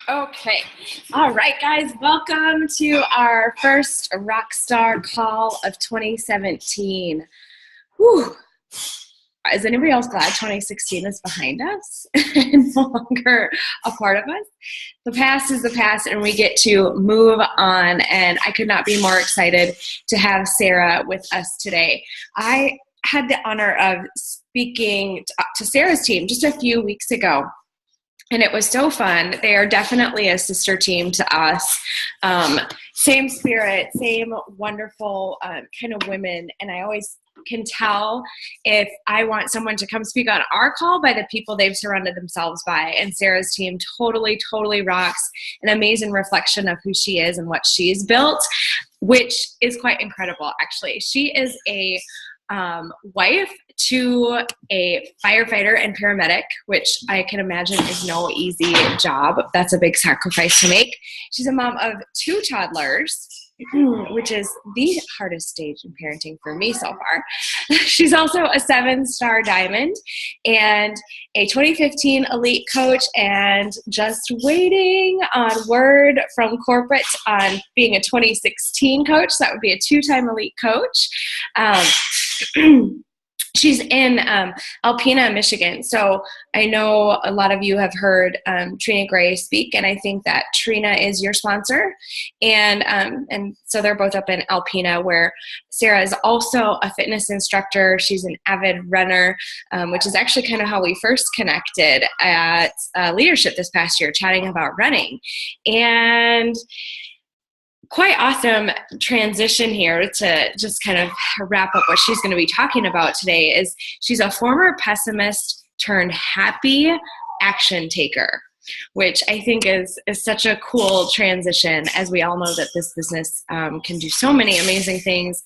Okay. All right, guys. Welcome to our first Rockstar Call of 2017. Whew. Is anybody else glad 2016 is behind us and no longer a part of us? The past is the past, and we get to move on. And I could not be more excited to have Sarah with us today. I had the honor of speaking to Sarah's team just a few weeks ago. And it was so fun. They are definitely a sister team to us. Same spirit, same wonderful kind of women. And I always can tell if I want someone to come speak on our call by the people they've surrounded themselves by. And Sarah's team totally, totally rocks. An amazing reflection of who she is and what she's built, which is quite incredible, actually. She is a wife to a firefighter and paramedic, which I can imagine is no easy job. That's a big sacrifice to make. She's a mom of 2 toddlers, which is the hardest stage in parenting for me so far. She's also a 7-star diamond and a 2015 elite coach, and just waiting on word from corporate on being a 2016 coach. So that would be a 2-time elite coach. She's in Alpena, Michigan. So I know a lot of you have heard Trina Gray speak, and I think that Trina is your sponsor. And so they're both up in Alpena, where Sarah is also a fitness instructor. She's an avid runner, which is actually kind of how we first connected at leadership this past year, chatting about running. And quite awesome transition here to just kind of wrap up what she's going to be talking about today. Is she's a former pessimist turned happy action taker, which I think is such a cool transition, as we all know that this business can do so many amazing things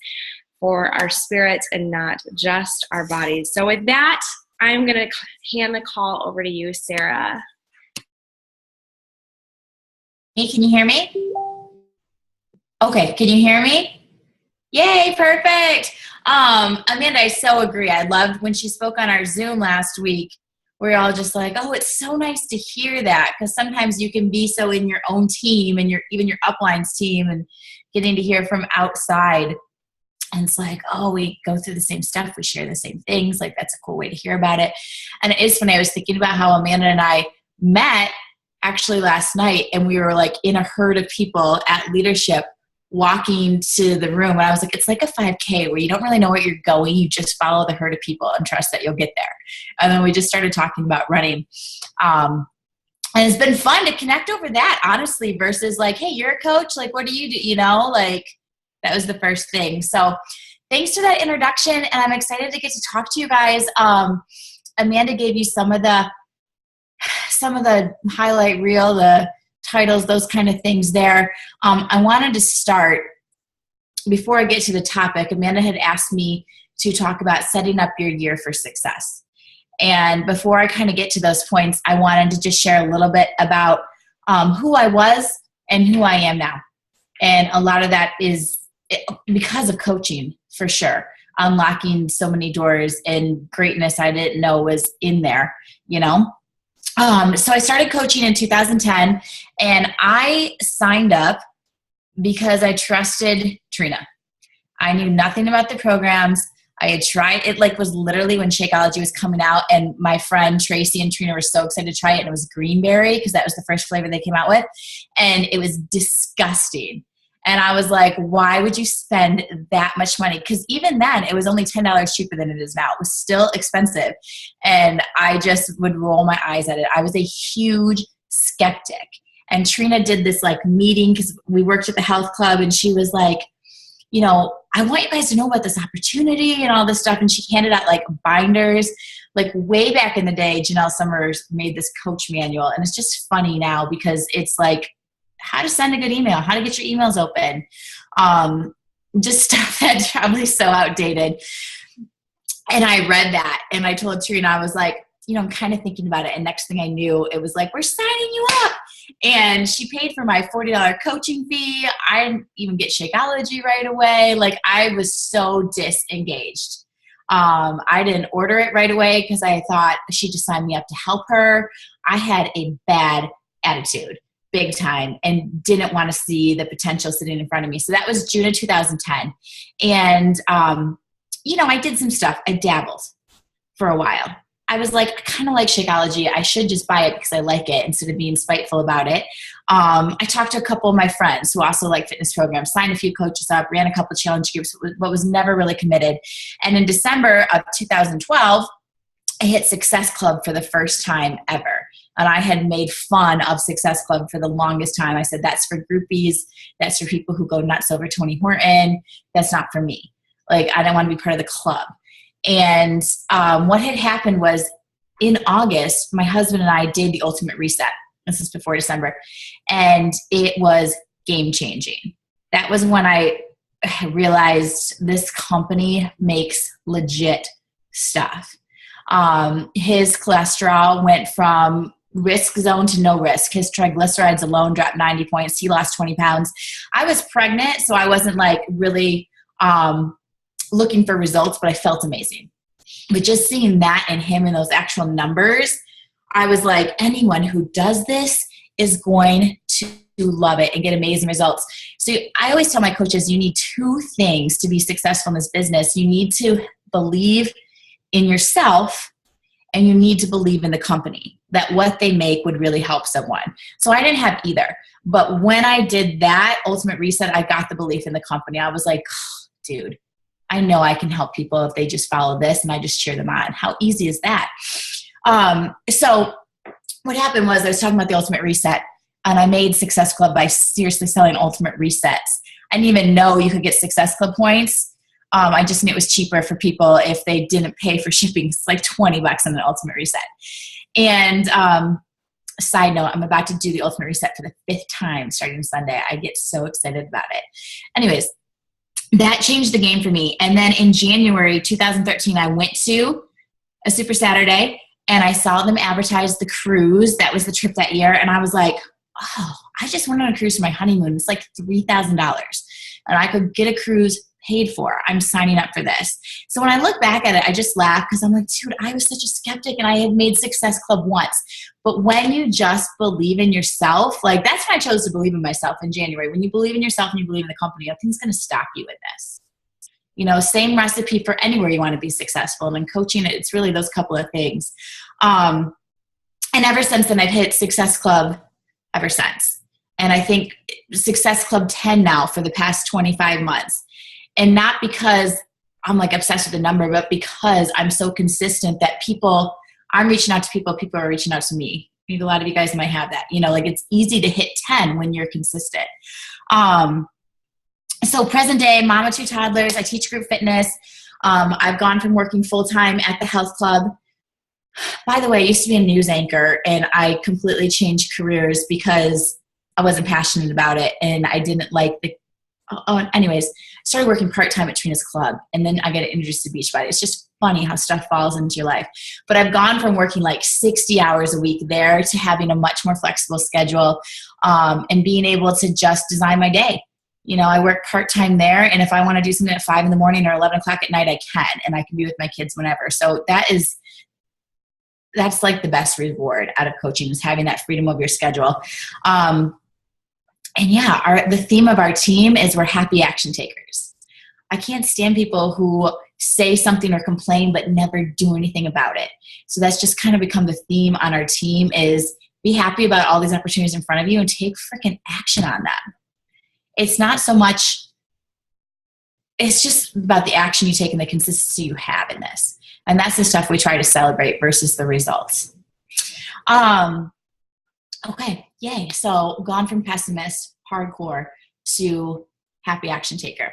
for our spirits and not just our bodies. So with that, I'm going to hand the call over to you, Sarah. Hey, can you hear me? Okay, can you hear me? Yay, perfect. Amanda, I so agree. I loved when she spoke on our Zoom last week. We're all just like, oh, it's so nice to hear that, because sometimes you can be so in your own team and even your uplines team, and getting to hear from outside. And it's like, oh, we go through the same stuff. We share the same things. Like, that's a cool way to hear about it. And it is funny. I was thinking about how Amanda and I met actually last night, and we were like in a herd of people at leadership walking to the room. And I was like, it's like a 5K where you don't really know where you're going. You just follow the herd of people and trust that you'll get there. And then we just started talking about running. And it's been fun to connect over that, honestly, versus like, hey, you're a coach. Like, what do you do? You know, like, that was the first thing. So thanks for that introduction. And I'm excited to get to talk to you guys. Amanda gave you some of the highlight reel, the titles, those kind of things there. I wanted to start, before I get to the topic, Amanda had asked me to talk about setting up your year for success. And before I kind of get to those points, I wanted to just share a little bit about who I was and who I am now. And a lot of that is because of coaching, for sure. Unlocking so many doors and greatness I didn't know was in there, you know? So I started coaching in 2010, and I signed up because I trusted Trina. I knew nothing about the programs. I had tried it, like, was literally when Shakeology was coming out, and my friend Tracy and Trina were so excited to try it, and it was greenberry because that was the first flavor they came out with, and it was disgusting. And I was like, why would you spend that much money? Because even then, it was only $10 cheaper than it is now. It was still expensive. And I just would roll my eyes at it. I was a huge skeptic. And Trina did this like meeting, because we worked at the health club, and she was like, you know, I want you guys to know about this opportunity and all this stuff. And she handed out like binders. Like, way back in the day, Janelle Summers made this coach manual. And it's just funny now, because it's like, how to send a good email, how to get your emails open, just stuff that's probably so outdated. And I read that, and I told Trina, I was like, you know, I'm kind of thinking about it. And next thing I knew, it was like, we're signing you up. And she paid for my $40 coaching fee. I didn't even get Shakeology right away. Like, I was so disengaged. I didn't order it right away because I thought she just signed me up to help her. I had a bad attitude. big time and didn't want to see the potential sitting in front of me. So that was June of 2010. And, I did some stuff. I dabbled for a while. I was like, I kind of like Shakeology. I should just buy it because I like it instead of being spiteful about it. I talked to a couple of my friends who also like fitness programs, signed a few coaches up, ran a couple of challenge groups, but was never really committed. And in December of 2012, I hit Success Club for the first time ever. And I had made fun of Success Club for the longest time. I said, that's for groupies. That's for people who go nuts over Tony Horton. That's not for me. Like, I don't want to be part of the club. And what had happened was in August, my husband and I did the Ultimate Reset. This is before December. And it was game changing. That was when I realized this company makes legit stuff. His cholesterol went from risk zone to no risk. His triglycerides alone dropped 90 points. He lost 20 pounds. I was pregnant, so I wasn't like really looking for results, but I felt amazing. But just seeing that in him and those actual numbers, I was like, anyone who does this is going to love it and get amazing results. So I always tell my coaches, you need two things to be successful in this business. You need to believe in yourself, and you need to believe in the company, that what they make would really help someone. So I didn't have either. But when I did that Ultimate Reset, I got the belief in the company. I was like, oh, dude, I know I can help people if they just follow this and I just cheer them on. How easy is that? So what happened was I was talking about the Ultimate Reset, and I made Success Club by seriously selling Ultimate Resets. I didn't even know you could get Success Club points. I just knew it was cheaper for people if they didn't pay for shipping. It's like $20 on the Ultimate Reset. And side note, I'm about to do the Ultimate Reset for the 5th time starting Sunday. I get so excited about it. Anyways, that changed the game for me. And then in January 2013, I went to a Super Saturday and I saw them advertise the cruise. That was the trip that year. And I was like, oh, I just went on a cruise for my honeymoon. It's like $3,000. And I could get a cruise paid for. I'm signing up for this. So when I look back at it, I just laugh because I'm like, dude, I was such a skeptic and I had made Success Club once. But when you just believe in yourself, like that's when I chose to believe in myself in January. When you believe in yourself and you believe in the company, nothing's going to stop you with this. Same recipe for anywhere you want to be successful. And in coaching, it's really those couple of things. And ever since then, I've hit Success Club ever since. And I think Success Club 10 now for the past 25 months. And not because I'm like obsessed with the number, but because I'm so consistent that I'm reaching out to people are reaching out to me. Maybe a lot of you guys might have that. It's easy to hit 10 when you're consistent. So present day, mom of 2 toddlers, I teach group fitness. I've gone from working full-time at the health club. By the way, I used to be a news anchor, and I completely changed careers because I wasn't passionate about it, and I didn't like anyways, started working part-time at Trina's club, and then I got introduced to Beachbody. It's just funny how stuff falls into your life. But I've gone from working like 60 hours a week there to having a much more flexible schedule, and being able to just design my day. I work part-time there, and if I want to do something at 5 in the morning or 11 o'clock at night, I can, and I can be with my kids whenever. So that's like the best reward out of coaching, is having that freedom of your schedule. And yeah, the theme of our team is we're happy action takers. I can't stand people who say something or complain but never do anything about it. So that's just kind of become the theme on our team, is be happy about all these opportunities in front of you and take freaking action on them. It's not so much, it's just about the action you take and the consistency you have in this. And that's the stuff we try to celebrate versus the results. Okay, yay. So gone from pessimist, hardcore, to happy action taker.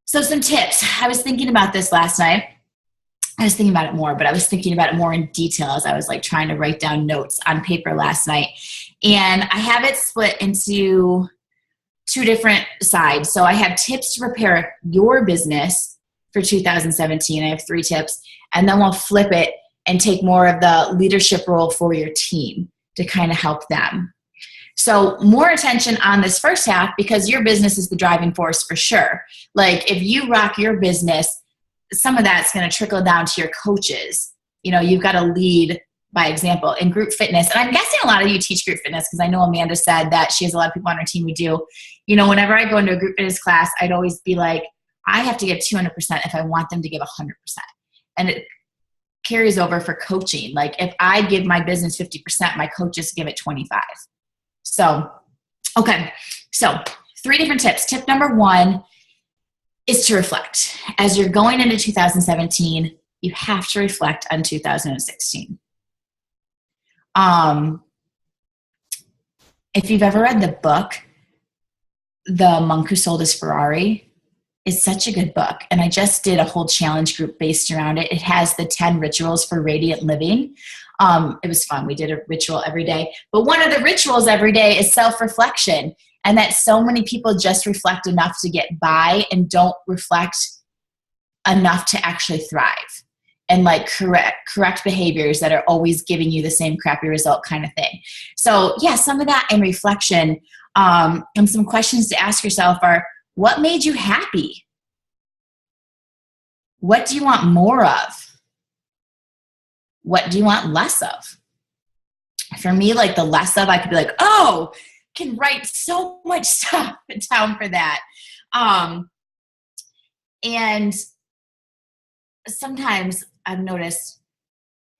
So some tips. I was thinking about this last night. I was thinking about it more, but I was thinking about it more in detail as I was like trying to write down notes on paper last night. And I have it split into 2 different sides. So I have tips to prepare your business for 2017. I have 3 tips. And then we'll flip it and take more of the leadership role for your team to kind of help them. So more attention on this first half, because your business is the driving force for sure. Like if you rock your business, some of that's going to trickle down to your coaches. You've got to lead by example. In group fitness, and I'm guessing a lot of you teach group fitness because I know Amanda said that she has a lot of people on her team who do. Whenever I go into a group fitness class, I'd always be like, I have to give 200% if I want them to give 100%. And it carries over for coaching. Like if I give my business 50%, my coaches give it 25. So, okay. So 3 different tips. Tip number 1 is to reflect. As you're going into 2017, you have to reflect on 2016. If you've ever read the book, The Monk Who Sold His Ferrari, it's such a good book. And I just did a whole challenge group based around it. It has the 10 rituals for radiant living. It was fun. We did a ritual every day. But one of the rituals every day is self-reflection. And that so many people just reflect enough to get by and don't reflect enough to actually thrive. And like correct behaviors that are always giving you the same crappy result kind of thing. So yeah, some of that in reflection, and some questions to ask yourself are, what made you happy? What do you want more of? What do you want less of? For me, like the less of, I could be like, oh, can write so much stuff down for that. And sometimes I've noticed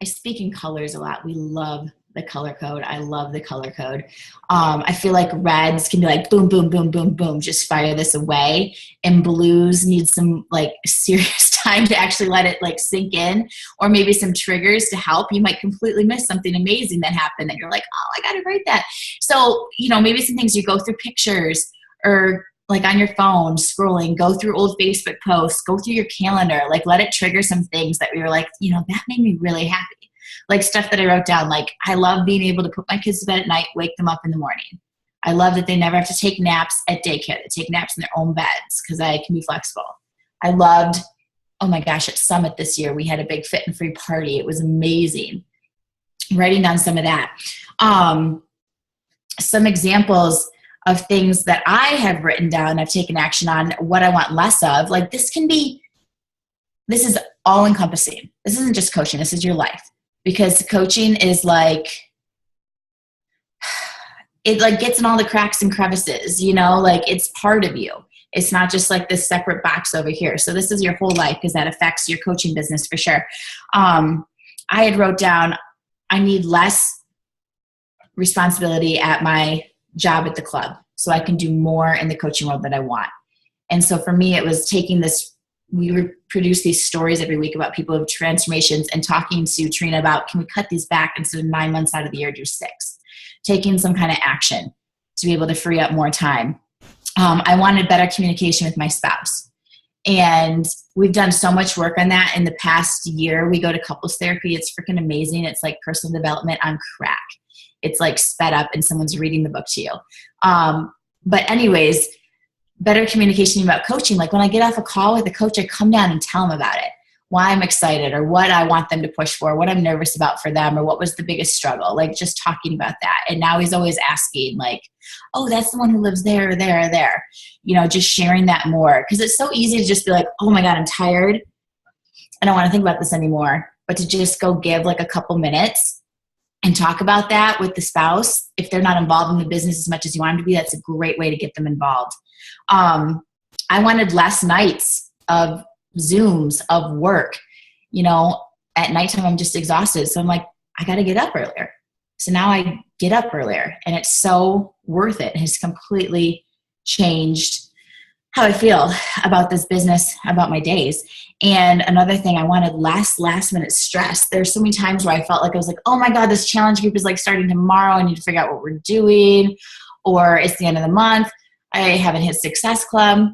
I speak in colors a lot. We love the color code. I love the color code. I feel like reds can be like boom, boom, boom, boom, boom, just fire this away. And blues need some like serious time to actually let it like sink in, or maybe some triggers to help. You might completely miss something amazing that happened that you're like, oh, I got to write that. So, maybe some things you go through pictures or like on your phone scrolling, go through old Facebook posts, go through your calendar, like let it trigger some things that you're like, that made me really happy. Like stuff that I wrote down, like I love being able to put my kids to bed at night, wake them up in the morning. I love that they never have to take naps at daycare. They take naps in their own beds because I can be flexible. I loved, oh my gosh, at Summit this year, we had a big fit and free party. It was amazing. Writing down some of that. Some examples of things that I have written down, I've taken action on, what I want less of. Like this is all encompassing. This isn't just coaching. This is your life. Because coaching is like, it like gets in all the cracks and crevices, like it's part of you. It's not just like this separate box over here. So this is your whole life because that affects your coaching business for sure. I had wrote down, I need less responsibility at my job at the club so I can do more in the coaching world that I want. And so for me, it was taking this, we would produce these stories every week about people with transformations and talking to Trina about, can we cut these back instead of 9 months out of the year, do 6? Taking some kind of action to be able to free up more time. I wanted better communication with my spouse. And we've done so much work on that in the past year. We go to couples therapy. It's freaking amazing. It's like personal development on crack. It's like sped up and someone's reading the book to you. But anyways, better communication about coaching. Like when I get off a call with a coach, I come down and tell them about it, why I'm excited or what I want them to push for, what I'm nervous about for them, or what was the biggest struggle, like just talking about that. And now he's always asking like, oh, that's the one who lives there, or there, or there, just sharing that more. Cause it's so easy to just be like, oh my God, I'm tired. I don't want to think about this anymore. But to just go give like a couple minutes and talk about that with the spouse, if they're not involved in the business as much as you want them to be, that's a great way to get them involved. I wanted less nights of Zooms of work. At nighttime, I'm just exhausted. So I'm like, I got to get up earlier. So now I get up earlier and it's so worth it. It has completely changed how I feel about this business, about my days. And another thing, I wanted less last minute stress. There's so many times where I felt like I was like, oh my God, this challenge group is like starting tomorrow. I need to figure out what we're doing, or it's the end of the month. I haven't hit Success Club.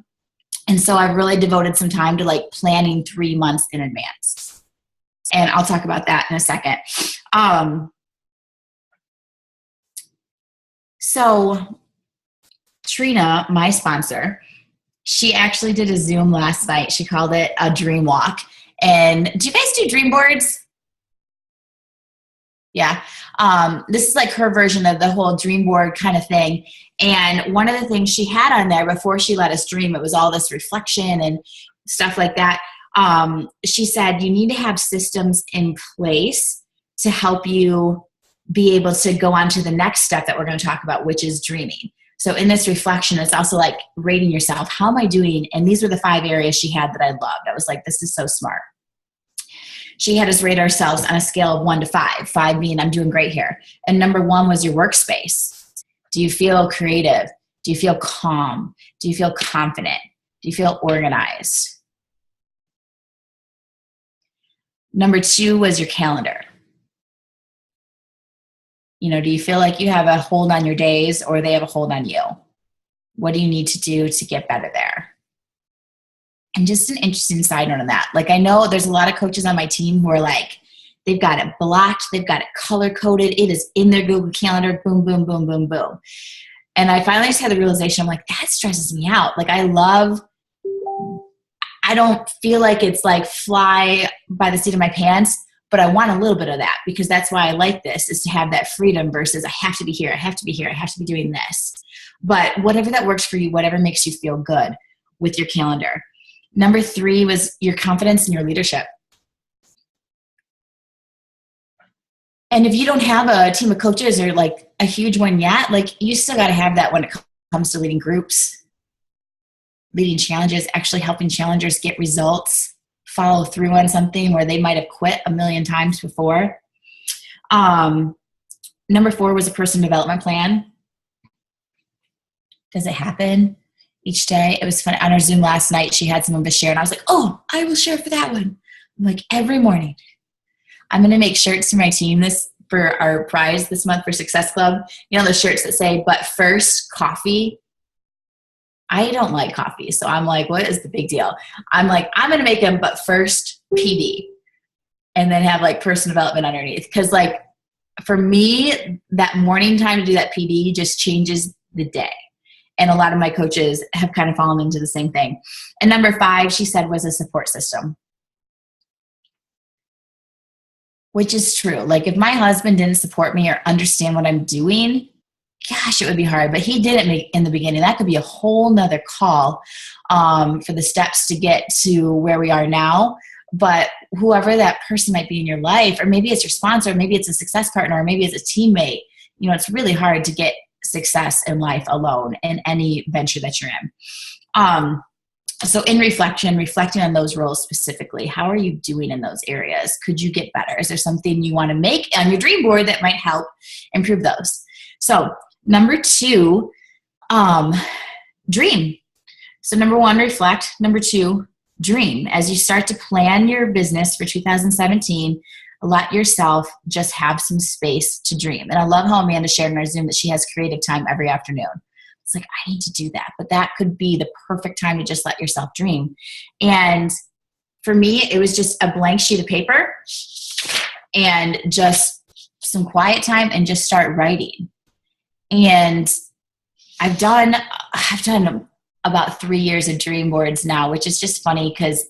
And so I've really devoted some time to like planning 3 months in advance. And I'll talk about that in a second. So Trina, my sponsor, she actually did a Zoom last night. She called it a dream walk. And do you guys do dream boards? Yeah. This is like her version of the whole dream board kind of thing. And one of the things she had on there before she let us dream, it was all this reflection and stuff like that. She said, you need to have systems in place to help you be able to go on to the next step that we're going to talk about, which is dreaming. So in this reflection, it's also like rating yourself. How am I doing? And these were the 5 areas she had that I loved. I was like, this is so smart. She had us rate ourselves on a scale of 1 to 5. 5 being I'm doing great here. And number 1 was your workspace. Do you feel creative? Do you feel calm? Do you feel confident? Do you feel organized? Number 2 was your calendar. You know, do you feel like you have a hold on your days or they have a hold on you? What do you need to do to get better there? And just an interesting side note on that. Like, I know there's a lot of coaches on my team who are like, they've got it blocked. They've got it color coded. It is in their Google Calendar. Boom, boom, boom, boom, boom. And I finally just had the realization, I'm like, that stresses me out. Like, I don't feel like it's like fly by the seat of my pants, but I want a little bit of that because that's why I like this, is to have that freedom versus I have to be here, I have to be here, I have to be doing this. But whatever that works for you, whatever makes you feel good with your calendar. Number 3 was your confidence in your leadership. And if you don't have a team of coaches or like a huge one yet, like you still got to have that when it comes to leading groups, leading challenges, actually helping challengers get results, follow through on something where they might have quit a million times before. Number 4 was a personal development plan. Does it happen each day? It was fun. On our Zoom last night, she had some of us share, and I was like, oh, I will share for that one. I'm like, every morning. I'm going to make shirts for my team for our prize this month for Success Club. You know, the shirts that say, but first, coffee. I don't like coffee. So I'm like, what is the big deal? I'm like, I'm going to make them, but first PD, and then have like personal development underneath. Cause like for me, that morning time to do that PD just changes the day. And a lot of my coaches have kind of fallen into the same thing. And number 5, she said, was a support system. Which is true. Like if my husband didn't support me or understand what I'm doing, gosh, it would be hard. But he didn't make in the beginning. That could be a whole nother call for the steps to get to where we are now. But whoever that person might be in your life, or maybe it's your sponsor, maybe it's a success partner, or maybe it's a teammate, you know, it's really hard to get success in life alone in any venture that you're in. So in reflecting on those roles specifically, how are you doing in those areas? Could you get better? Is there something you want to make on your dream board that might help improve those? So number 2, dream. So number 1, reflect. Number 2, dream. As you start to plan your business for 2017, let yourself just have some space to dream. And I love how Amanda shared in our Zoom that she has creative time every afternoon. It's like, I need to do that. But that could be the perfect time to just let yourself dream. And for me, it was just a blank sheet of paper and just some quiet time and just start writing. And I've done about 3 years of dream boards now, which is just funny because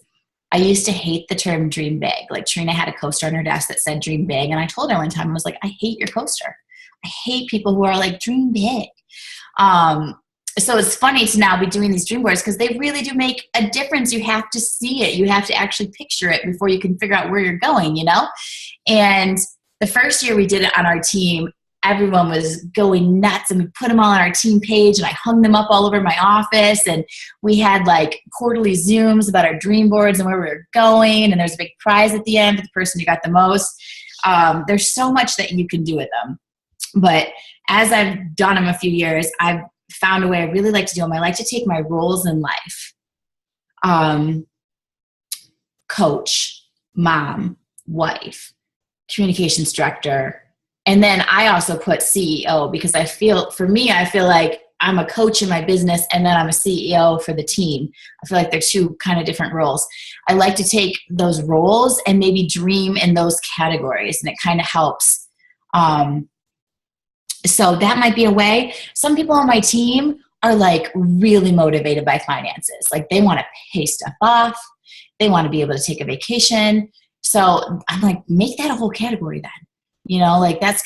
I used to hate the term dream big. Like Trina had a coaster on her desk that said dream big. And I told her one time, I was like, I hate your coaster. I hate people who are like dream big. So it's funny to now be doing these dream boards because they really do make a difference. You have to see it. You have to actually picture it before you can figure out where you're going, you know? And the first year we did it on our team, everyone was going nuts, and we put them all on our team page, and I hung them up all over my office, and we had like quarterly Zooms about our dream boards and where we were going, and there's a big prize at the end for the person who got the most. There's so much that you can do with them. But as I've done them a few years, I've found a way I really like to do them. I like to take my roles in life. Coach, mom, wife, communications director. And then I also put CEO because I feel like I'm a coach in my business and then I'm a CEO for the team. I feel like they're 2 kind of different roles. I like to take those roles and maybe dream in those categories, and it kind of helps. So that might be a way. Some people on my team are like really motivated by finances. Like they want to pay stuff off. They want to be able to take a vacation. So I'm like, make that a whole category then. You know, like that's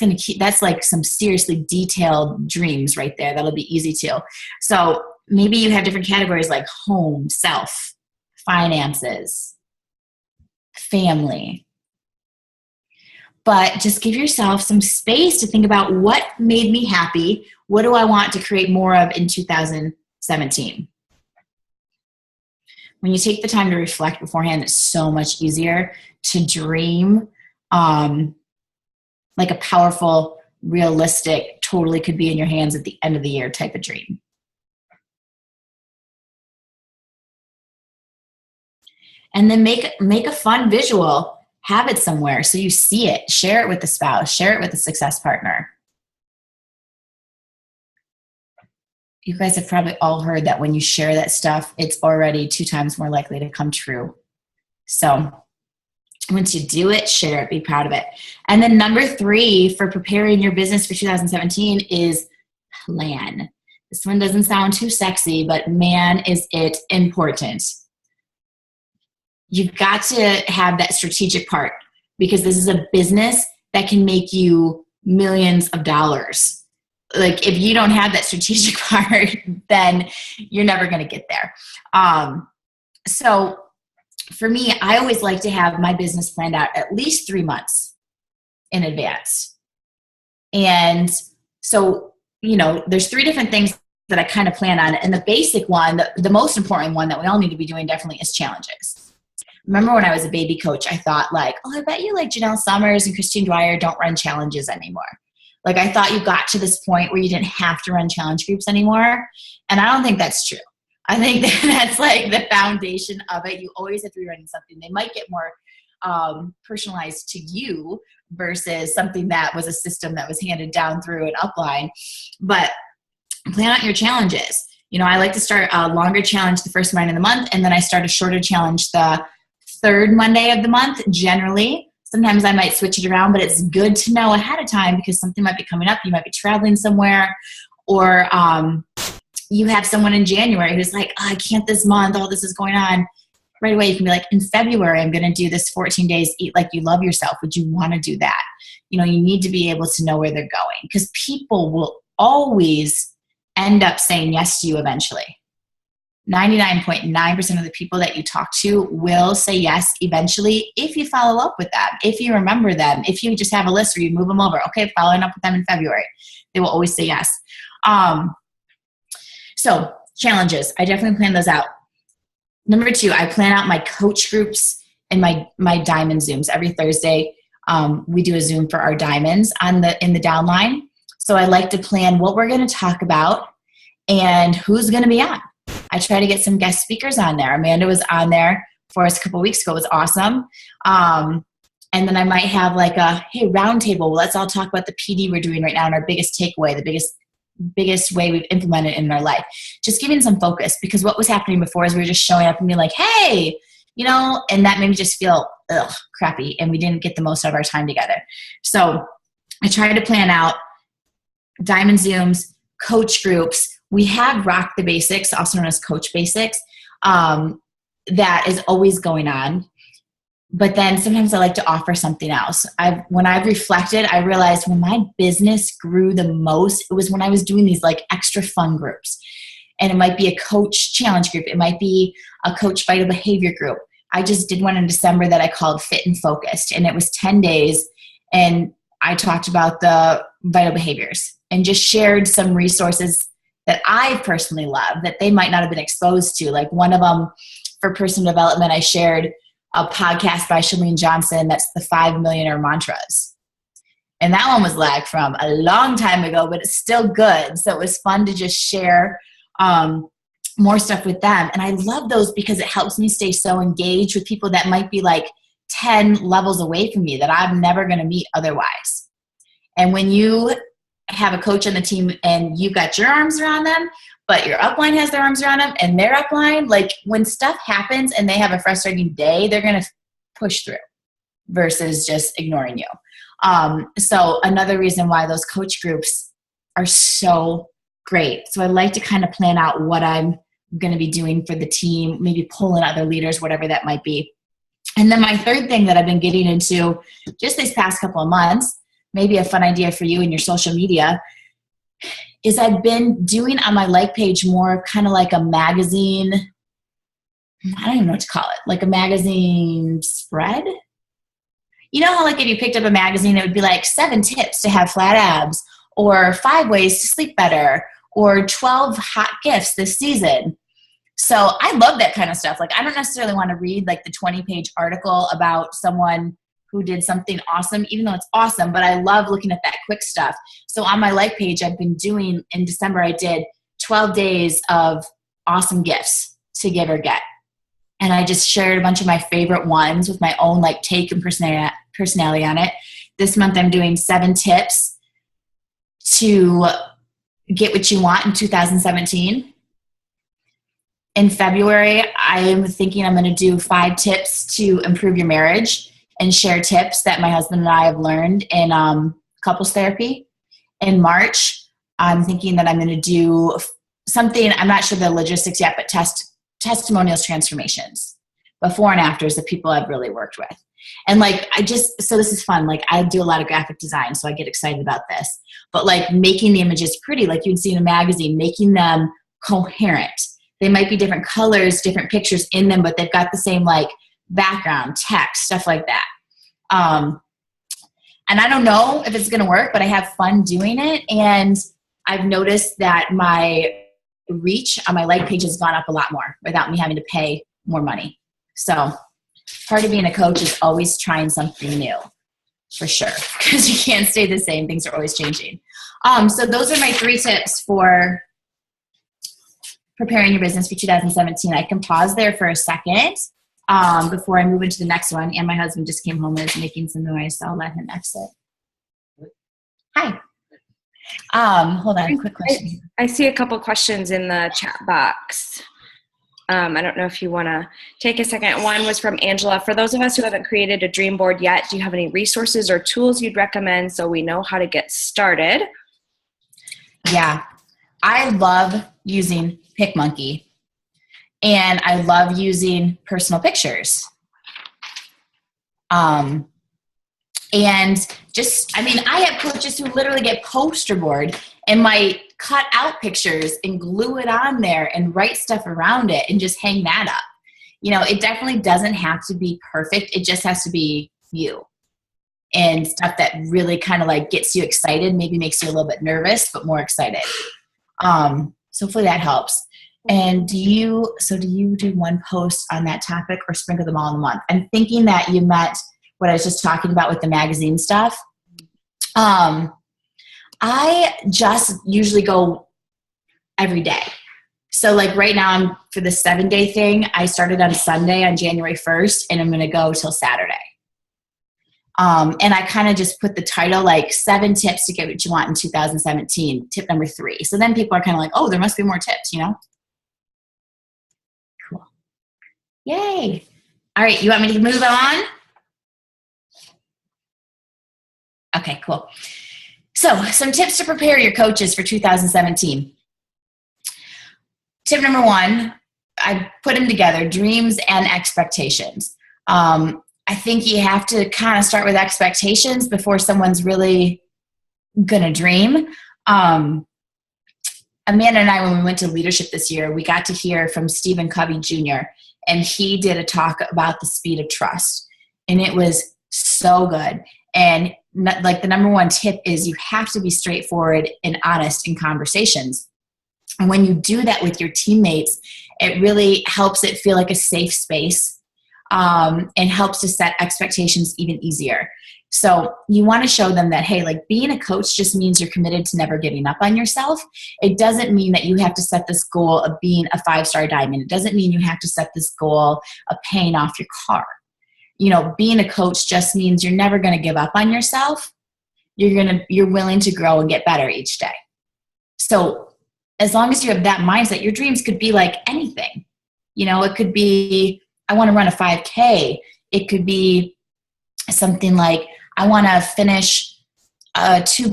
like some seriously detailed dreams right there. That'll be easy too. So maybe you have different categories like home, self, finances, family. but just give yourself some space to think about what made me happy. What do I want to create more of in 2017? When you take the time to reflect beforehand, it's so much easier to dream like a powerful, realistic, totally could be in your hands at the end of the year type of dream. And then make a fun visual, have it somewhere so you see it, share it with the spouse, share it with a success partner. You guys have probably all heard that when you share that stuff, it's already 2 times more likely to come true. So once you do it, share it, be proud of it. And then number 3 for preparing your business for 2017 is plan. This one doesn't sound too sexy, but man, is it important. You've got to have that strategic part because this is a business that can make you millions of dollars. Like if you don't have that strategic part, then you're never going to get there. So for me, I always like to have my business planned out at least 3 months in advance. And so, there's 3 different things that I kind of plan on. And the basic one, the most important one that we all need to be doing definitely is challenges. Remember when I was a baby coach, I thought like, I bet you like Janelle Summers and Christine Dwyer don't run challenges anymore. Like I thought you got to this point where you didn't have to run challenge groups anymore. And I don't think that's true. I think that's like the foundation of it. You always have to be running something. They might get more personalized to you versus something that was a system that was handed down through an upline. But plan out your challenges. I like to start a longer challenge the first Monday of the month, and then I start a shorter challenge the 3rd Monday of the month, generally. Sometimes I might switch it around, but it's good to know ahead of time because something might be coming up. You might be traveling somewhere, or you have someone in January who's like, I can't this month, all this is going on. Right away, you can be like, in February, I'm going to do this 14 days, eat like you love yourself. Would you want to do that? You need to be able to know where they're going because people will always end up saying yes to you eventually. 99.9% of the people that you talk to will say yes eventually if you follow up with them, if you remember them, if you just have a list where you move them over. Okay, following up with them in February. They will always say yes. So challenges, I definitely plan those out. Number 2, I plan out my coach groups and my diamond Zooms. Every Thursday, we do a Zoom for our diamonds in the downline. So I like to plan what we're going to talk about and who's going to be on. I try to get some guest speakers on there. Amanda was on there for us a couple weeks ago. It was awesome. And then I might have like a, hey, roundtable. Let's all talk about the PD we're doing right now and our biggest takeaway, the biggest way we've implemented in our life. Just giving some focus because what was happening before is we were just showing up and being like, hey, and that made me just feel crappy and we didn't get the most out of our time together. So I try to plan out diamond Zooms, coach groups. We have Rock the Basics, also known as Coach Basics, that is always going on. But then sometimes I like to offer something else. When I've reflected, I realized when my business grew the most, it was when I was doing these like extra fun groups. And it might be a coach challenge group. It might be a coach vital behavior group. I just did one in December that I called Fit and Focused. And it was 10 days. And I talked about the vital behaviors and just shared some resources that I personally love that they might not have been exposed to. Like one of them for personal development, I shared a podcast by Chalene Johnson that's the 5 Millionaire Mantras. And that one was like from a long time ago, but it's still good. So it was fun to just share more stuff with them. And I love those because it helps me stay so engaged with people that might be like 10 levels away from me that I'm never going to meet otherwise. And when you have a coach on the team and you've got your arms around them, but your upline has their arms around them and their upline, like when stuff happens and they have a frustrating day, they're going to push through versus just ignoring you. So another reason why those coach groups are so great. So I like to kind of plan out what I'm going to be doing for the team, maybe pull in other leaders, whatever that might be. And then my 3rd thing that I've been getting into just these past couple of months, maybe a fun idea for you in your social media, is I've been doing on my like page more kind of like a magazine, I don't even know what to call it, like a magazine spread. You know how like if you picked up a magazine, it would be like 7 tips to have flat abs, or 5 ways to sleep better, or 12 hot gifts this season. So I love that kind of stuff. Like I don't necessarily want to read like the 20-page article about someone who did something awesome, even though it's awesome, but I love looking at that quick stuff. So on my like page, I've been doing, in December, I did 12 days of awesome gifts to give or get. And I just shared a bunch of my favorite ones with my own like take and personality on it. This month I'm doing 7 tips to get what you want in 2017. In February, I am thinking I'm going to do 5 tips to improve your marriage and share tips that my husband and I have learned in couples therapy. In March, I'm thinking that I'm going to do something, I'm not sure the logistics yet, but testimonials transformations, before and afters of people I've really worked with. And like, so this is fun. Like I do a lot of graphic design, so I get excited about this, but like making the images pretty, like you'd see in a magazine, making them coherent. They might be different colors, different pictures in them, but they've got the same like background, text, stuff like that. And I don't know if it's going to work, but I have fun doing it. And I've noticed that my reach on my like page has gone up a lot more without me having to pay more money. So part of being a coach is always trying something new, for sure, because you can't stay the same. Things are always changing. So those are my 3 tips for preparing your business for 2017. I can pause there for a second before I move into the next one. And my husband just came home and is making some noise, so I'll let him exit. Hi. Hold on, quick question. I see a couple questions in the chat box. I don't know if you want to take a second. One was from Angela. For those of us who haven't created a dream board yet, do you have any resources or tools you'd recommend so we know how to get started? Yeah, I love using PicMonkey, and I love using personal pictures. And just, I mean, I have coaches who literally get poster board and might cut out pictures and glue it on there and write stuff around it and just hang that up. You know, it definitely doesn't have to be perfect. It just has to be you, and stuff that really kind of like gets you excited, maybe makes you a little bit nervous, but more excited. So hopefully that helps. And do you do one post on that topic or sprinkle them all in the month? I'm thinking that you meant what I was just talking about with the magazine stuff. I just usually go every day. So like right now for the 7-day thing, I started on Sunday on January 1st, and I'm going to go till Saturday. And I kind of just put the title like 7 tips to get what you want in 2017, tip number 3. So then people are kind of like, oh, there must be more tips, you know? Cool. Yay. All right. You want me to move on? Okay, cool. So some tips to prepare your coaches for 2017. Tip number 1, I put them together, dreams and expectations. I think you have to kind of start with expectations before someone's really going to dream. Amanda and I, when we went to leadership this year, we got to hear from Stephen Covey Jr., and he did a talk about the speed of trust. And it was so good. And like the number 1 tip is you have to be straightforward and honest in conversations. And when you do that with your teammates, it really helps it feel like a safe space. And helps to set expectations even easier. So you want to show them that, hey, like being a coach just means you're committed to never giving up on yourself. It doesn't mean that you have to set this goal of being a 5-star diamond. It doesn't mean you have to set this goal of paying off your car. You know, being a coach just means you're never going to give up on yourself. You're willing to grow and get better each day. So as long as you have that mindset, your dreams could be like anything. You know, it could be, I want to run a 5K. It could be something like, I want to finish 2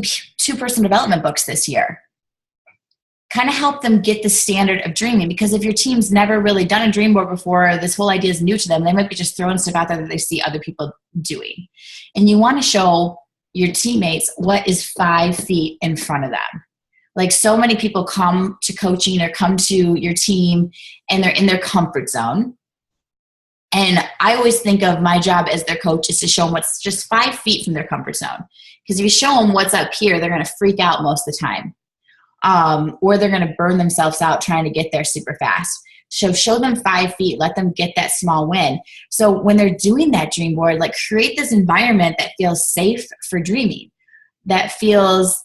personal development books this year. Kind of help them get the standard of dreaming, because if your team's never really done a dream board before, this whole idea is new to them, they might be just throwing stuff out there that they see other people doing. And you want to show your teammates what is 5 feet in front of them. Like so many people come to coaching or come to your team and they're in their comfort zone. And I always think of my job as their coach is to show them what's just 5 feet from their comfort zone. Because if you show them what's up here, they're going to freak out most of the time. Or they're going to burn themselves out trying to get there super fast. So show them 5 feet, let them get that small win. So when they're doing that dream board, like create this environment that feels safe for dreaming, that feels,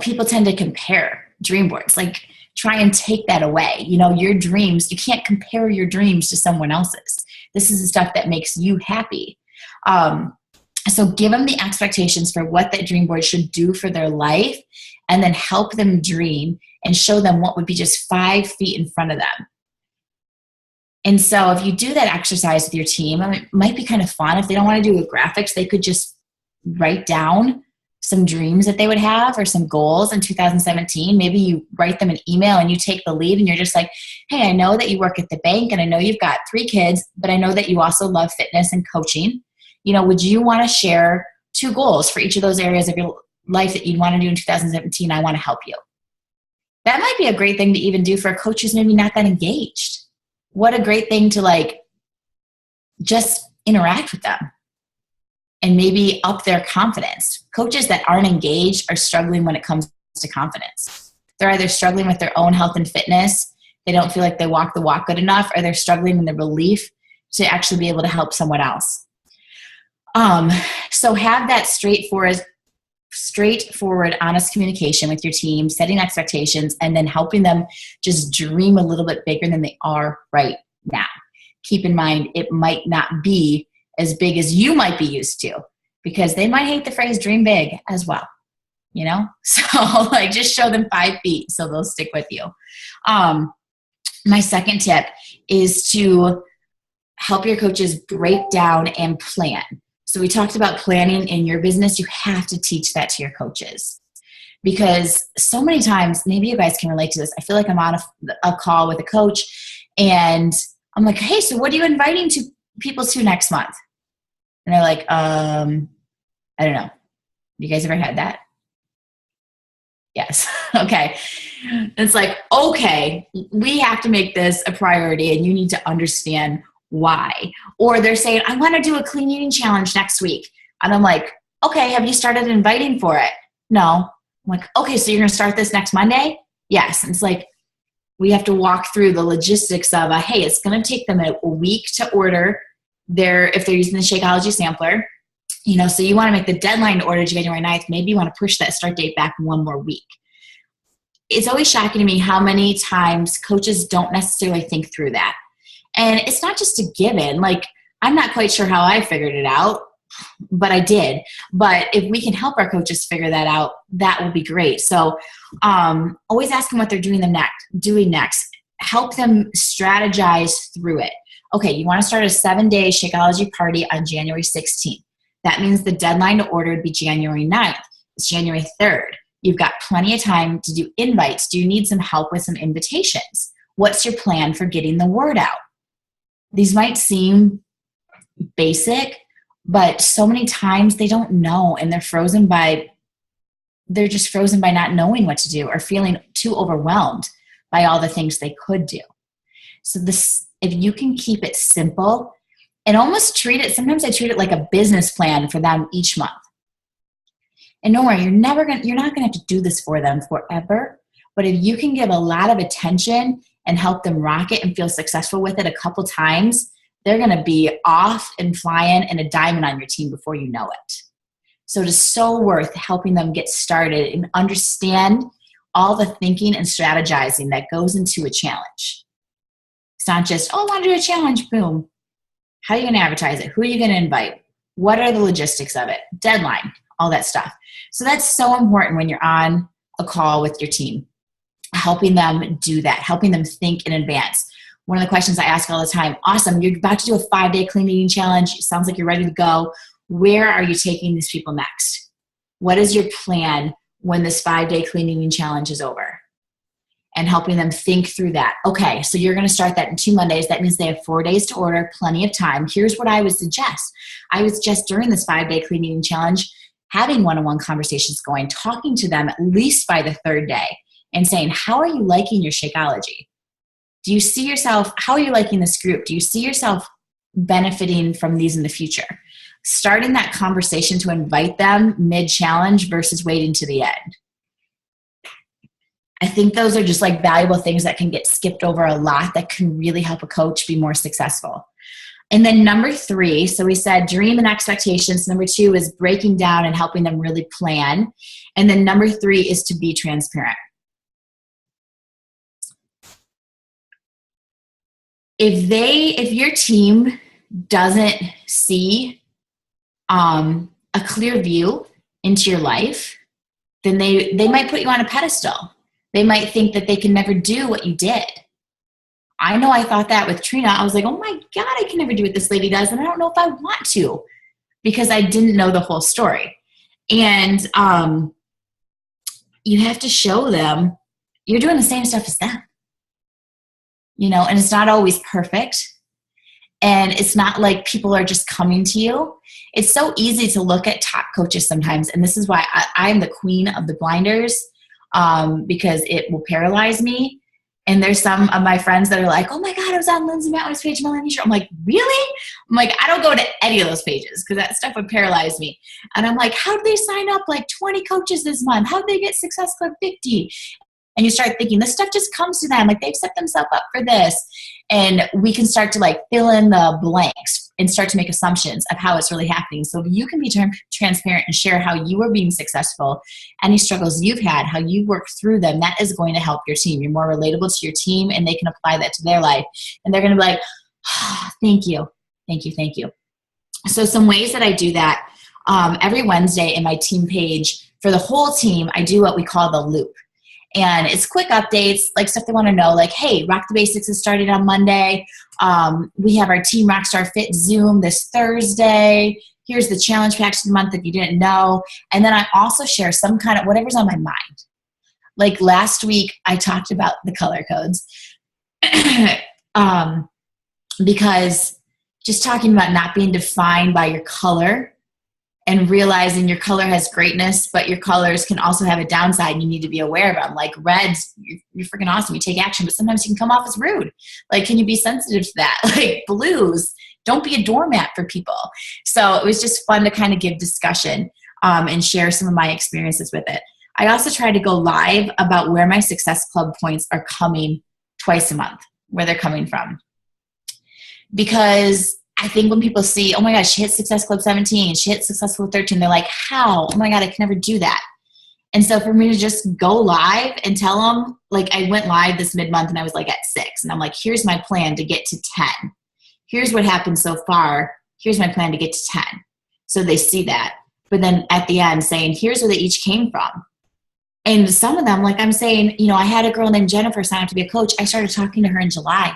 people tend to compare dream boards. Like try and take that away. Your dreams, you can't compare your dreams to someone else's. This is the stuff that makes you happy. So give them the expectations for what that dream board should do for their life, and then help them dream and show them what would be just 5 feet in front of them. And so if you do that exercise with your team, it might be kind of fun. If they don't want to do with graphics, they could just write down some dreams that they would have or some goals in 2017. Maybe you write them an email and you take the lead and you're just like, hey, I know that you work at the bank and I know you've got 3 kids, but I know that you also love fitness and coaching. Would you want to share 2 goals for each of those areas of your life that you'd want to do in 2017? I want to help you. That might be a great thing to even do for a coach who's maybe not that engaged. What a great thing to just interact with them and maybe up their confidence. Coaches that aren't engaged are struggling when it comes to confidence. They're either struggling with their own health and fitness, they don't feel like they walk the walk good enough, or they're struggling in the belief to actually be able to help someone else. So have that straightforward, honest communication with your team, setting expectations, and then helping them just dream a little bit bigger than they are right now. Keep in mind, it might not be as big as you might be used to, because they might hate the phrase dream big as well, So just show them 5 feet so they'll stick with you. My second tip is to help your coaches break down and plan. So we talked about planning in your business. You have to teach that to your coaches, because so many times, maybe you guys can relate to this. I feel like I'm on a call with a coach and I'm like, hey, so what are you inviting people to next month? And they're like, I don't know. You guys ever had that? Yes. Okay. It's like, okay, we have to make this a priority and you need to understand why. Or they're saying, I want to do a clean eating challenge next week. And I'm like, okay, have you started inviting for it? No. I'm like, okay, so you're going to start this next Monday? Yes. And it's like, we have to walk through the logistics of, hey, it's going to take them a week to order if they're using the Shakeology sampler. So you want to make the deadline to order January 9th. Maybe you want to push that start date back 1 more week. It's always shocking to me how many times coaches don't necessarily think through that. And it's not just a given. I'm not quite sure how I figured it out, but I did. But if we can help our coaches figure that out, that will be great. So always ask them what they're doing next. Help them strategize through it. Okay, you want to start a 7-day Shakeology party on January 16th. That means the deadline to order would be January 9th. It's January 3rd. You've got plenty of time to do invites. Do you need some help with some invitations? What's your plan for getting the word out? These might seem basic, but so many times they don't know, and they're just frozen by not knowing what to do or feeling too overwhelmed by all the things they could do. So if you can keep it simple and almost sometimes I treat it like a business plan for them each month. And don't worry, you're not going to have to do this for them forever, but if you can give a lot of attention and help them rock it and feel successful with it a couple times, they're going to be off and flying and a diamond on your team before you know it. So it is so worth helping them get started and understand all the thinking and strategizing that goes into a challenge. It's not just, I want to do a challenge, boom. How are you going to advertise it? Who are you going to invite? What are the logistics of it? Deadline, all that stuff. So that's so important when you're on a call with your team. Helping them do that, helping them think in advance. One of the questions I ask all the time, awesome, you're about to do a 5-day clean eating challenge. It sounds like you're ready to go. Where are you taking these people next? What is your plan when this 5-day clean eating challenge is over? And helping them think through that. Okay, so you're going to start that in 2 Mondays. That means they have 4 days to order, plenty of time. Here's what I would suggest. I would suggest during this 5-day clean eating challenge, having one-on-one conversations going, talking to them at least by the 3rd day and saying, how are you liking your Shakeology? Do you see yourself, how are you liking this group? Do you see yourself benefiting from these in the future? Starting that conversation to invite them mid-challenge versus waiting to the end. I think those are just like valuable things that can get skipped over a lot that can really help a coach be more successful. And then number 3, so we said dream and expectations. Number 2 is breaking down and helping them really plan. And then number 3 is to be transparent. If your team doesn't see a clear view into your life, then they might put you on a pedestal. They might think that they can never do what you did. I know I thought that with Trina. I was like, oh my God, I can never do what this lady does. And I don't know if I want to, because I didn't know the whole story. And you have to show them you're doing the same stuff as them. And it's not always perfect. And it's not like people are just coming to you. It's so easy to look at top coaches sometimes. And this is why I am the queen of the blinders, because it will paralyze me. And there's some of my friends that are like, oh my God, I was on Lindsay Matway's page, Melanie Shirt. I'm like, really? I'm like, I don't go to any of those pages because that stuff would paralyze me. And I'm like, how did they sign up like 20 coaches this month? How did they get Success Club 50? And you start thinking this stuff just comes to them. Like they've set themselves up for this. And we can start to like fill in the blanks and start to make assumptions of how it's really happening. So if you can be transparent and share how you are being successful, any struggles you've had, how you work through them, that is going to help your team. You're more relatable to your team and they can apply that to their life. And they're going to be like, oh, thank you. Thank you. Thank you. So some ways that I do that, every Wednesday in my team page for the whole team, I do what we call the loop. And it's quick updates, like stuff they want to know, like, hey, Rock the Basics is starting on Monday. We have our Team Rockstar Fit Zoom this Thursday. Here's the challenge pack of the month that you didn't know. And then I also share some kind of whatever's on my mind. Like last week, I talked about the color codes. Because just talking about not being defined by your color and realizing your color has greatness, but your colors can also have a downside and you need to be aware of them. Like reds, you're freaking awesome. You take action, but sometimes you can come off as rude. Like, can you be sensitive to that? Like blues, don't be a doormat for people. So it was just fun to kind of give discussion and share some of my experiences with it. I also try to go live about where my Success Club points are coming twice a month, where they're coming from. Because I think when people see, oh my gosh, she hit Success Club 17, she hit Success Club 13, they're like, how? Oh my God, I can never do that. And so for me to just go live and tell them, like I went live this mid-month and I was like at 6. And I'm like, here's my plan to get to 10. Here's what happened so far. Here's my plan to get to 10. So they see that. But then at the end saying, here's where they each came from. And some of them, like I'm saying, I had a girl named Jennifer sign up to be a coach. I started talking to her in July.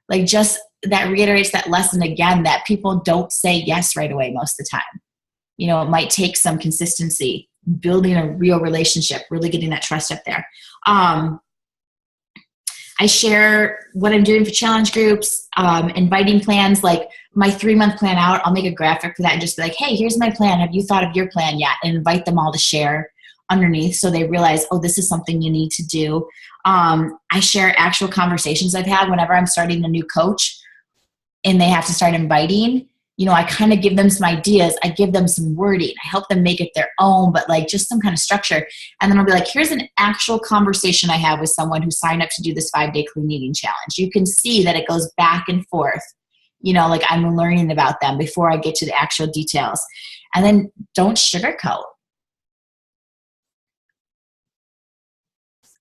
Like just that reiterates that lesson again, that people don't say yes right away most of the time. It might take some consistency, building a real relationship, really getting that trust up there. I share what I'm doing for challenge groups, inviting plans, like my 3-month plan out. I'll make a graphic for that and just be like, hey, here's my plan. Have you thought of your plan yet? And invite them all to share underneath so they realize, oh, this is something you need to do. I share actual conversations I've had whenever I'm starting a new coach and they have to start inviting. I kind of give them some ideas. I give them some wording. I help them make it their own, but like just some kind of structure. And then I'll be like, here's an actual conversation I have with someone who signed up to do this 5-day clean eating challenge. You can see that it goes back and forth. Like I'm learning about them before I get to the actual details. And then don't sugarcoat.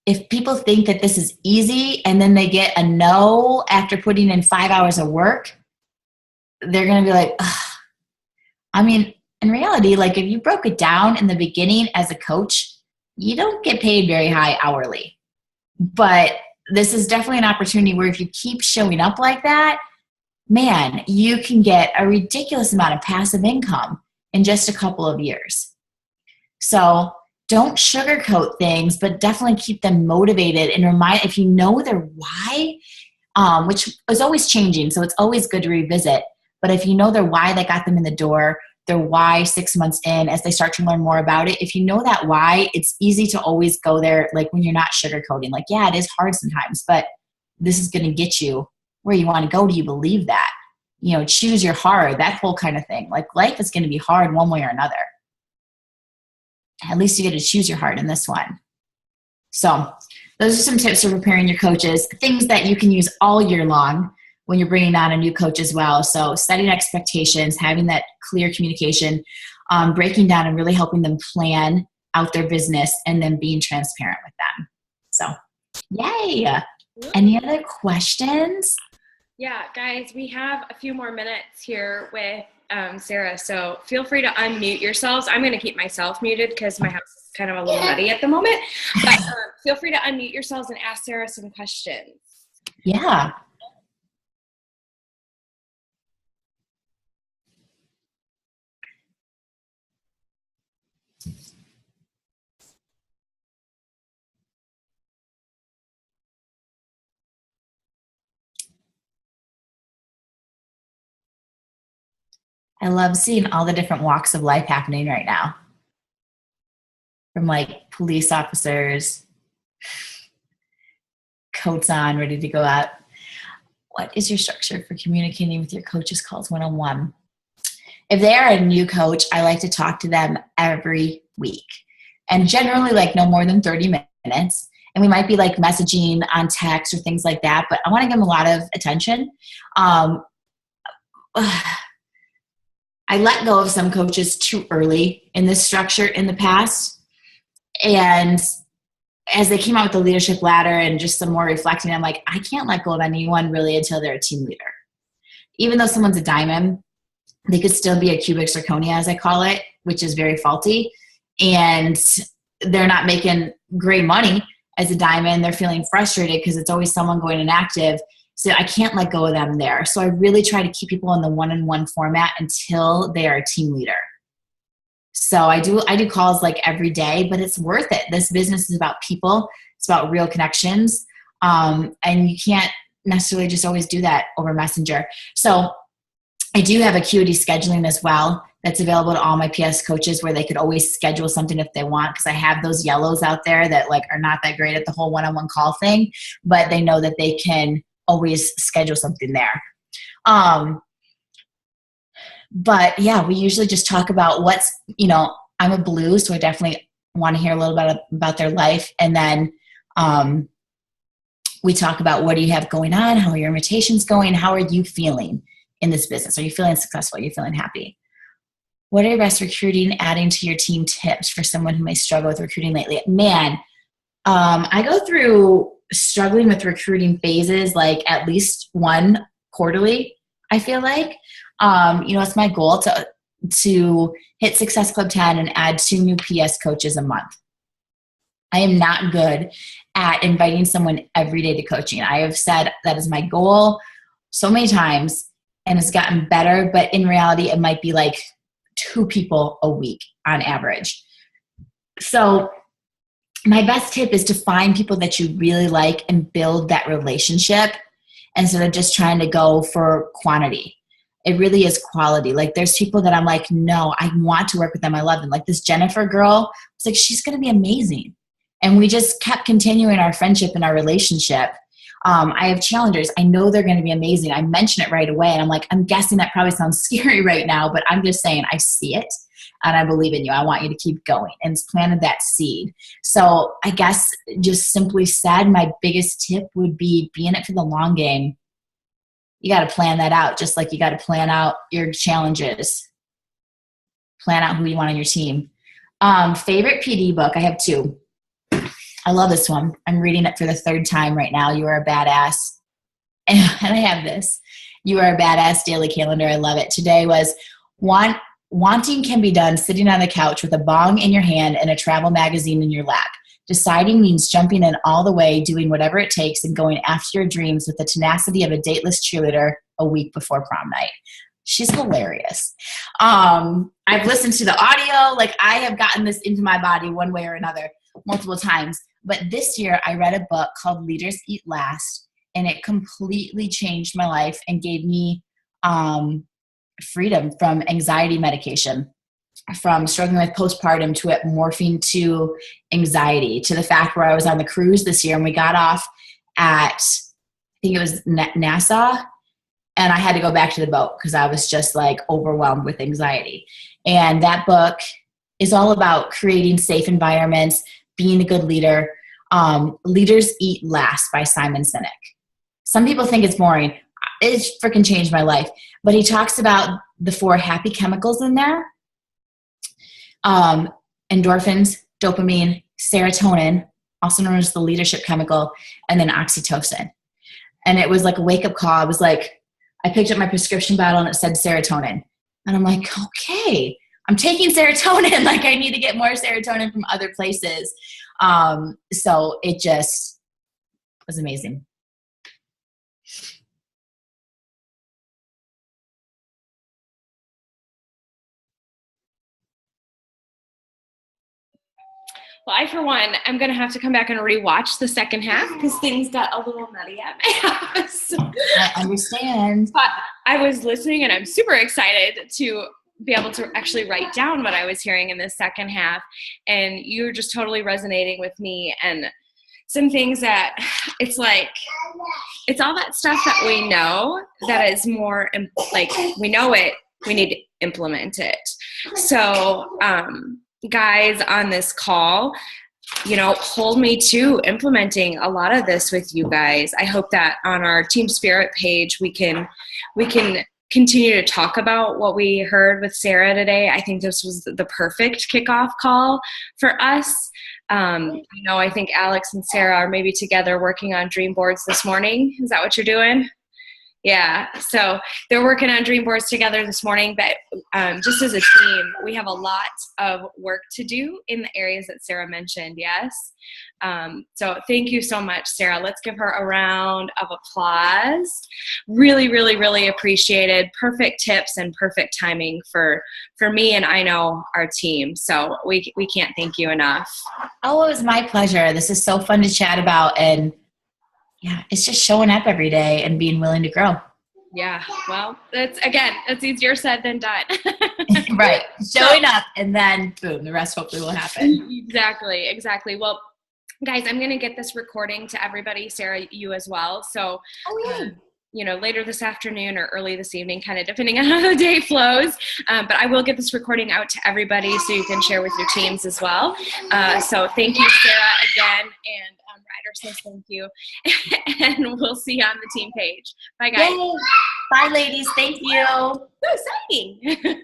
If people think that this is easy and then they get a no after putting in 5 hours of work, they're going to be like, ugh. I mean, in reality, like if you broke it down in the beginning as a coach, you don't get paid very high hourly. But this is definitely an opportunity where if you keep showing up like that, man, you can get a ridiculous amount of passive income in just a couple of years. So don't sugarcoat things, but definitely keep them motivated and remind, if you know their why, which is always changing, so it's always good to revisit. But if you know their why that got them in the door, their why 6 months in, as they start to learn more about it, if you know that why, it's easy to always go there, like when you're not sugarcoating. Like, yeah, it is hard sometimes, but this is going to get you where you want to go? Do you believe that? You know, choose your hard, that whole kind of thing. Like life is going to be hard one way or another. At least you get to choose your hard in this one. So those are some tips for preparing your coaches, things that you can use all year long when you're bringing on a new coach as well. So setting expectations, having that clear communication, breaking down and really helping them plan out their business, and then being transparent with them. So, yay. Any other questions? Yeah, guys, we have a few more minutes here with Sarah, so feel free to unmute yourselves. I'm going to keep myself muted because my house is kind of a little muddy at the moment, but feel free to unmute yourselves and ask Sarah some questions. Yeah. I love seeing all the different walks of life happening right now. From like police officers, coats on, ready to go out. What is your structure for communicating with your coaches calls one-on-one? If they are a new coach, I like to talk to them every week. And generally like no more than 30 minutes. And we might be like messaging on text or things like that, but I want to give them a lot of attention. I let go of some coaches too early in this structure in the past. And as they came out with the leadership ladder and just some more reflecting, I'm like, I can't let go of anyone really until they're a team leader. Even though someone's a diamond, they could still be a cubic zirconia, as I call it, which is very faulty. And they're not making great money as a diamond. They're feeling frustrated because it's always someone going inactive. So I can't let go of them there. So I really try to keep people in the one-on-one format until they are a team leader. So I do calls like every day, but it's worth it. This business is about people. It's about real connections. And you can't necessarily just always do that over Messenger. So I do have acuity scheduling as well. That's available to all my PS coaches where they could always schedule something if they want, because I have those yellows out there that like are not that great at the whole one-on-one call thing, but they know that they can always schedule something there. But yeah, we usually just talk about what's, I'm a blue, so I definitely want to hear a little bit about their life. And then we talk about what do you have going on? How are your invitations going? How are you feeling in this business? Are you feeling successful? Are you feeling happy? What are your best recruiting, adding to your team tips for someone who may struggle with recruiting lately? Man, I go through struggling with recruiting phases like at least one quarterly, I feel like. It's my goal to hit Success Club 10 and add 2 new PS coaches a month. I am not good at inviting someone every day to coaching. I have said that is my goal so many times and it's gotten better, but in reality, it might be like 2 people a week on average. So my best tip is to find people that you really like and build that relationship instead of just trying to go for quantity. It really is quality. Like there's people that I'm like, no, I want to work with them. I love them. Like this Jennifer girl, it's like, she's going to be amazing. And we just kept continuing our friendship and our relationship. I have challengers. I know they're going to be amazing. I mention it right away. And I'm like, I'm guessing that probably sounds scary right now, but I'm just saying I see it and I believe in you. I want you to keep going. And it's planted that seed. So I guess just simply said, my biggest tip would be in it for the long game. You got to plan that out, just like you got to plan out your challenges. Plan out who you want on your team. Favorite PD book? I have 2. I love this one. I'm reading it for the 3rd time right now. You Are a Badass. And I have this. You Are a Badass daily calendar. I love it. Today was wanting can be done sitting on the couch with a bong in your hand and a travel magazine in your lap. Deciding means jumping in all the way, doing whatever it takes, and going after your dreams with the tenacity of a dateless cheerleader a week before prom night. She's hilarious. I've listened to the audio. Like I have gotten this into my body one way or another multiple times. But this year I read a book called Leaders Eat Last, and it completely changed my life and gave me freedom from anxiety medication. From struggling with postpartum to it morphing to anxiety, to the fact where I was on the cruise this year and we got off at think it was Nassau, and I had to go back to the boat because I was just like overwhelmed with anxiety. And that book is all about creating safe environments, being a good leader. Leaders Eat Last by Simon Sinek. Some people think it's boring. It freaking changed my life. But he talks about the 4 happy chemicals in there. Endorphins, dopamine, serotonin, also known as the leadership chemical, and then oxytocin. And it was like a wake-up call. I was like, I picked up my prescription bottle and it said serotonin. And I'm like, okay, I'm taking serotonin. Like I need to get more serotonin from other places. So it just was amazing. Well, I, for one, I'm going to have to come back and rewatch the second half because things got a little nutty at my house. I understand. But I was listening and I'm super excited to be able to actually write down what I was hearing in the second half. And you're just totally resonating with me. And some things that it's like, it's all that stuff that we know that is more like, we know it, we need to implement it. So, guys on this call, hold me to implementing a lot of this with you guys. I hope that on our Team Spirit page, we can continue to talk about what we heard with Sarah today. I think this was the perfect kickoff call for us. I think Alex and Sarah are maybe together working on dream boards this morning. Is that what you're doing? Yeah, so they're working on dream boards together this morning, but just as a team, we have a lot of work to do in the areas that Sarah mentioned, yes? So thank you so much, Sarah. Let's give her a round of applause. Really, really, really appreciated. Perfect tips and perfect timing for me and I know our team. So we can't thank you enough. Oh, it was my pleasure. This is so fun to chat about, and yeah, it's just showing up every day and being willing to grow. Yeah, well, that's easier said than done. Right. Showing up and then boom, the rest hopefully will happen. Exactly. Well, guys, I'm going to get this recording to everybody, Sarah, you as well. So, later this afternoon or early this evening, kind of depending on how the day flows. But I will get this recording out to everybody so you can share with your teams as well. So thank you, Sarah, again. And Ryder says thank you. And we'll see you on the team page. Bye, guys. Yay. Bye, ladies. Thank you. So exciting.